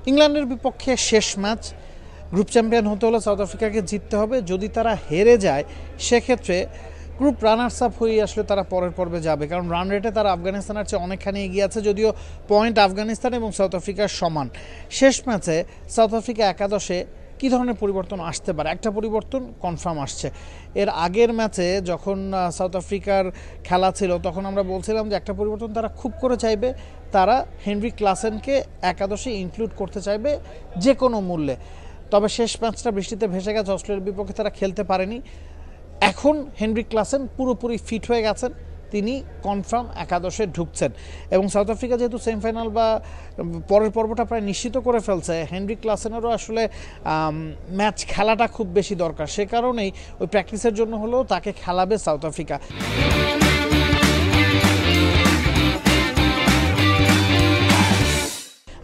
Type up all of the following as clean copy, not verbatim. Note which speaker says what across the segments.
Speaker 1: ইংল্যান্ডের বিপক্ষে শেষ ম্যাচ, গ্রুপ চ্যাম্পিয়ন হতে হলে সাউথ আফ্রিকাকে জিততে হবে। যদি তারা হেরে যায় সেক্ষেত্রে গ্রুপ রানার্স আপ হয়ে আসলে তারা পরের পর্বে যাবে, কারণ রান রেটে তারা আফগানিস্তানের চেয়ে অনেকখানি এগিয়ে আছে, যদিও পয়েন্ট আফগানিস্তান এবং সাউথ আফ্রিকার সমান। শেষ ম্যাচে সাউথ আফ্রিকা একাদশে কী ধরনের পরিবর্তন আসতে পারে? একটা পরিবর্তন কনফার্ম আসছে। এর আগের ম্যাচে যখন সাউথ আফ্রিকার খেলা ছিল তখন আমরা বলছিলাম যে একটা পরিবর্তন তারা খুব করে চাইবে, তারা হেনরি ক্লাসেনকে একাদশে ইনক্লুড করতে চাইবে যে কোনো মূল্যে। তবে শেষ ম্যাচটা বৃষ্টিতে ভেসে গেছে, অস্ট্রেলিয়ার বিপক্ষে তারা খেলতে পারেনি। এখন হেনরি ক্লাসেন পুরোপুরি ফিট হয়ে গেছেন, তিনি কনফার্ম একাদশে ঢুকছেন। এবং সাউথ আফ্রিকা যেহেতু সেমিফাইনাল বা পরের পর্বটা প্রায় নিশ্চিত করে ফেলছে, হেনরি ক্লাসেনেরও আসলে ম্যাচ খেলাটা খুব বেশি দরকার। সে কারণেই ওই প্র্যাকটিসের জন্য হলেও তাকে খেলাবে সাউথ আফ্রিকা।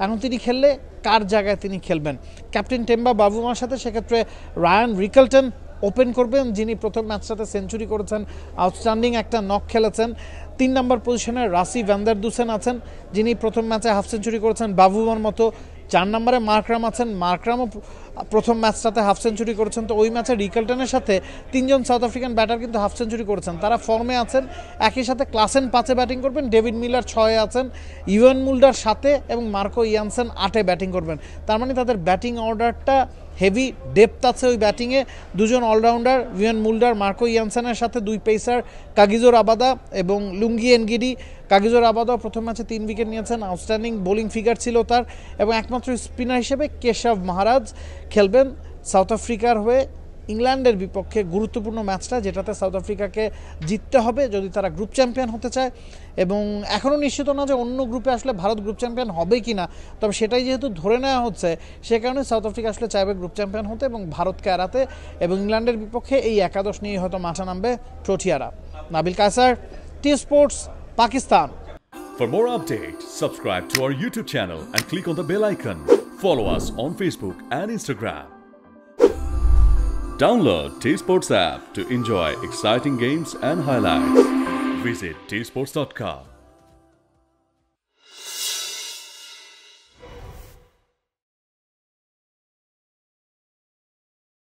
Speaker 1: এখন তিনি খেললে কার জায়গায় তিনি খেলবেন? ক্যাপ্টেন টেম্বা বাবুমার সাথে সেক্ষেত্রে রায়ান রিকেলটন ওপেন করবেন, যিনি প্রথম ম্যাচটাতে সেঞ্চুরি করেছেন, আউটস্ট্যান্ডিং একটা নক খেলেছেন। 3 নম্বর পজিশনে রাসি ভ্যান্ডার দুসেন আছেন, যিনি প্রথম ম্যাচে হাফ সেঞ্চুরি করেছেন বাবুমার মতো। 4 নম্বরে মার্করাম আছেন, মার্করামও প্রথম ম্যাচটাতে হাফ সেঞ্চুরি করেছেন। তো ওই ম্যাচে রিকেলটনের সাথে 3 জন সাউথ আফ্রিকান ব্যাটার কিন্তু হাফ সেঞ্চুরি করেছেন, তারা ফর্মে আছেন। একই সাথে ক্লাসেন 5-এ ব্যাটিং করবেন, ডেভিড মিলার 6-এ আছেন, ইভান মুল্ডার 7-এ এবং মার্কো ইয়ানসেন 8-এ ব্যাটিং করবেন। তার মানে তাদের ব্যাটিং অর্ডারটা হেভি ডেপথ আছে ওই ব্যাটিংয়ে। 2 জন অলরাউন্ডার, ইভান মুল্ডার, মার্কো ইয়ানসেনের সাথে 2 পেসার কাগিজো রাবাদা এবং লুঙ্গি এনগিডি। কাগিজো রাবাদাও প্রথম ম্যাচে 3 উইকেট নিয়েছেন, আউটস্ট্যান্ডিং বোলিং ফিগার ছিল তার। এবং একমাত্র স্পিনার হিসেবে কেশব মহারাজ খেলবেন সাউথ আফ্রিকার হয়ে ইংল্যান্ডের বিপক্ষে গুরুত্বপূর্ণ ম্যাচটা, যেটাতে সাউথ আফ্রিকাকে জিততে হবে যদি তারা গ্রুপ চ্যাম্পিয়ন হতে চায়। এবং এখনও নিশ্চিত না যে অন্য গ্রুপে আসলে ভারত গ্রুপ চ্যাম্পিয়ন হবে কি না, তবে সেটাই যেহেতু ধরে নেওয়া হচ্ছে সে কারণে সাউথ আফ্রিকা আসলে চাইবে গ্রুপ চ্যাম্পিয়ন হতে এবং ভারতকে এড়াতে। এবং ইংল্যান্ডের বিপক্ষে এই একাদশ নিয়ে হয়তো মাঠে নামবে প্রোটিয়ারা। Nabil Kaiser, T sports, Pakistan.
Speaker 2: For more updates, subscribe to our YouTube channel and click on the bell icon. Follow us on Facebook and Instagram. Download T Sports app to enjoy exciting games and highlights. Visit tsports.com.